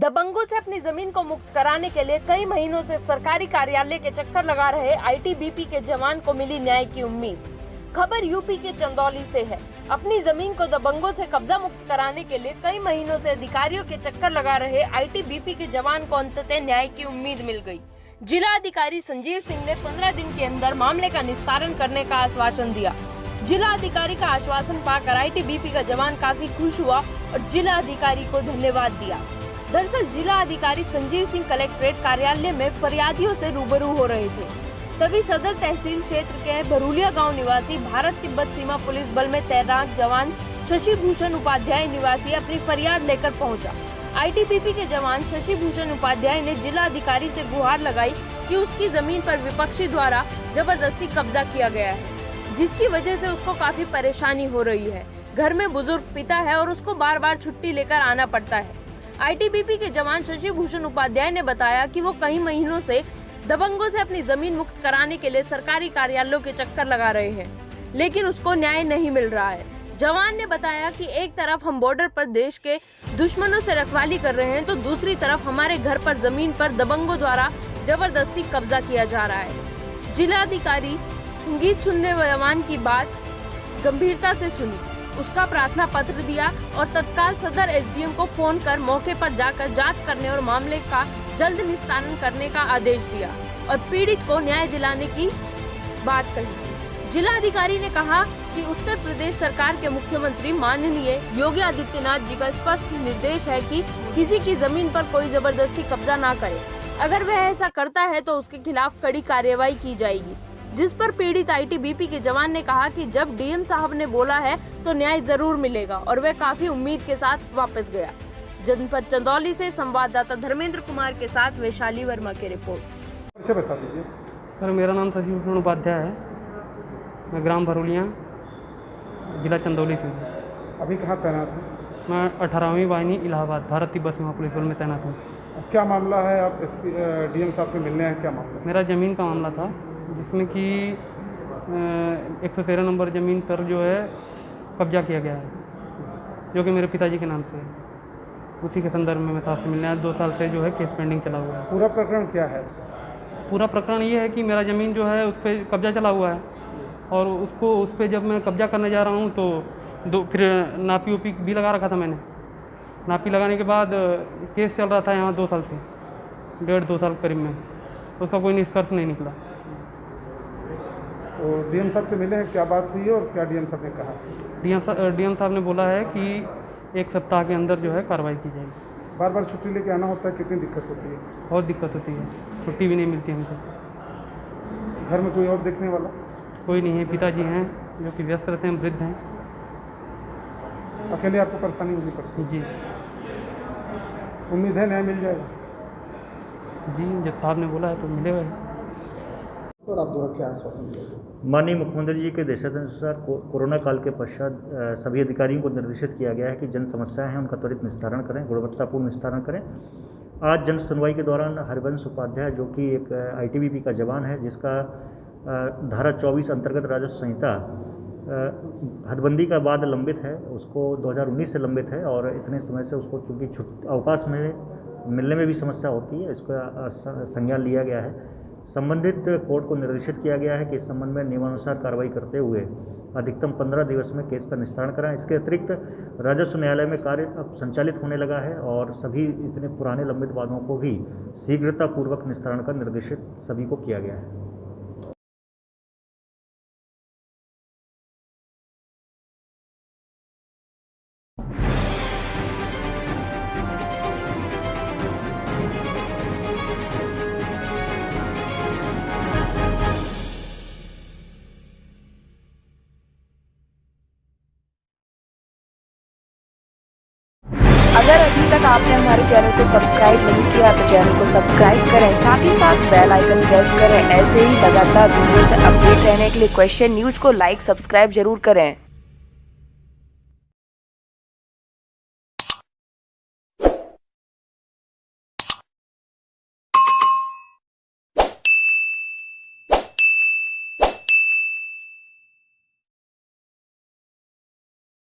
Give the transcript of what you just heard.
दबंगों से अपनी जमीन को मुक्त कराने के लिए कई महीनों से सरकारी कार्यालय के चक्कर लगा रहे आईटीबीपी के जवान को मिली न्याय की उम्मीद। खबर यूपी के चंदौली से है। अपनी जमीन को दबंगों से कब्जा मुक्त कराने के लिए कई महीनों से अधिकारियों के चक्कर लगा रहे आईटीबीपी के जवान को अंततः न्याय की उम्मीद मिल गई। जिला अधिकारी संजीव सिंह ने 15 दिन के अंदर मामले का निस्तारण करने का आश्वासन दिया। जिला अधिकारी का आश्वासन पाकर आईटीबीपी का जवान काफी खुश हुआ और जिला अधिकारी को धन्यवाद दिया। दरअसल जिला अधिकारी संजीव सिंह कलेक्ट्रेट कार्यालय में फरियादियों से रूबरू हो रहे थे, तभी सदर तहसील क्षेत्र के भरूलिया गांव निवासी भारत तिब्बत सीमा पुलिस बल में तैनात जवान शशि भूषण उपाध्याय निवासी अपनी फरियाद लेकर पहुंचा। आईटीबीपी के जवान शशि भूषण उपाध्याय ने जिला अधिकारी से गुहार लगाई कि उसकी जमीन पर विपक्षी द्वारा जबरदस्ती कब्जा किया गया है, जिसकी वजह से उसको काफी परेशानी हो रही है। घर में बुजुर्ग पिता है और उसको बार बार छुट्टी लेकर आना पड़ता है। आईटीबीपी के जवान शशि भूषण उपाध्याय ने बताया कि वो कई महीनों से दबंगों से अपनी जमीन मुक्त कराने के लिए सरकारी कार्यालयों के चक्कर लगा रहे हैं, लेकिन उसको न्याय नहीं मिल रहा है। जवान ने बताया कि एक तरफ हम बॉर्डर पर देश के दुश्मनों से रखवाली कर रहे हैं, तो दूसरी तरफ हमारे घर पर जमीन पर दबंगों द्वारा जबरदस्ती कब्जा किया जा रहा है। जिलाधिकारी संगीत सुनने जवान की बात गंभीरता से सुनी, उसका प्रार्थना पत्र दिया और तत्काल सदर एसडीएम को फोन कर मौके पर जाकर जांच करने और मामले का जल्द निस्तारण करने का आदेश दिया और पीड़ित को न्याय दिलाने की बात कही। जिलाधिकारी ने कहा कि उत्तर प्रदेश सरकार के मुख्यमंत्री माननीय योगी आदित्यनाथ जी का स्पष्ट निर्देश है कि किसी की जमीन पर कोई जबरदस्ती कब्जा ना करे। अगर वह ऐसा करता है तो उसके खिलाफ कड़ी कार्रवाई की जाएगी। जिस पर पीड़ित आईटीबीपी के जवान ने कहा कि जब डीएम साहब ने बोला है तो न्याय जरूर मिलेगा और वह काफी उम्मीद के साथ वापस गया। जनपद चंदौली से संवाददाता धर्मेंद्र कुमार के साथ वैशाली वर्मा की रिपोर्ट। अच्छा बता दीजिए सर, मेरा नाम शशि भूषण उपाध्याय है। मैं ग्राम भरूलिया, जिला चंदौली से हूँ। अभी कहाँ तैनात हैं? मैं 18वीं वाहिनी इलाहाबाद भारत तिब्बत सीमा पुलिस बल में तैनात हूँ। क्या मामला है? आप डीएम साहब से मिलने हैं, क्या मामला? मेरा ज़मीन का मामला था, जिसमें कि 113 नंबर ज़मीन पर जो है कब्जा किया गया है, जो कि मेरे पिताजी के नाम से है। उसी के संदर्भ में मैं साहब से मिलने आया। 2 साल से जो है केस पेंडिंग चला हुआ है। पूरा प्रकरण क्या है? पूरा प्रकरण ये है कि मेरा ज़मीन जो है उस पर कब्जा चला हुआ है और उस पर जब मैं कब्जा करने जा रहा हूँ तो फिर नापी उपी भी लगा रखा था मैंने। नापी लगाने के बाद केस चल रहा था यहाँ 2 साल से, 1.5-2 साल करीब में, उसका कोई निष्कर्ष नहीं निकला। और डीएम साहब से मिले हैं, क्या बात हुई और क्या डीएम साहब ने कहा? डीएम साहब ने बोला है कि 1 सप्ताह के अंदर जो है कार्रवाई की जाएगी। बार बार छुट्टी लेके आना होता है, कितनी दिक्कत होती है? बहुत दिक्कत होती है, छुट्टी भी नहीं मिलती हमको। घर में कोई और देखने वाला? कोई नहीं है, पिताजी हैं जो कि व्यस्त रहते हैं, वृद्ध हैं। अकेले आपको परेशानी होनी पड़ती है? जी उम्मीद है न्याय मिल जाएगा? जी, जब साहब ने बोला है तो मिलेगा ही। और आप दोनों क्या आश्वासन दिए? माननीय मुख्यमंत्री जी के निर्देशानुसार कोरोना काल के पश्चात सभी अधिकारियों को निर्देशित किया गया है कि जन समस्याएं हैं उनका त्वरित निस्तारण करें, गुणवत्तापूर्ण निस्तारण करें। आज जन सुनवाई के दौरान हरिवंश उपाध्याय, जो कि एक आईटीबीपी का जवान है, जिसका धारा 24 अंतर्गत राजस्व संहिता हदबंदी का बाद लंबित है, उसको 2019 से लंबित है और इतने समय से उसको चूँकि अवकाश में मिलने में भी समस्या होती है, इसका संज्ञान लिया गया है। संबंधित कोर्ट को निर्देशित किया गया है कि इस संबंध में नियमानुसार कार्रवाई करते हुए अधिकतम 15 दिवस में केस का निस्तारण कराएं। इसके अतिरिक्त राजस्व न्यायालय में कार्य अब संचालित होने लगा है और सभी इतने पुराने लंबित वादों को भी शीघ्रतापूर्वक निस्तारण का निर्देशित सभी को किया गया है। अगर अभी तक आपने हमारे चैनल को सब्सक्राइब नहीं किया तो चैनल को सब्सक्राइब करें, साथ ही साथ बेल आइकन प्रेस करें। ऐसे ही लगातार वीडियो से अपडेट रहने के लिए क्वेश्चन न्यूज को लाइक सब्सक्राइब जरूर करें।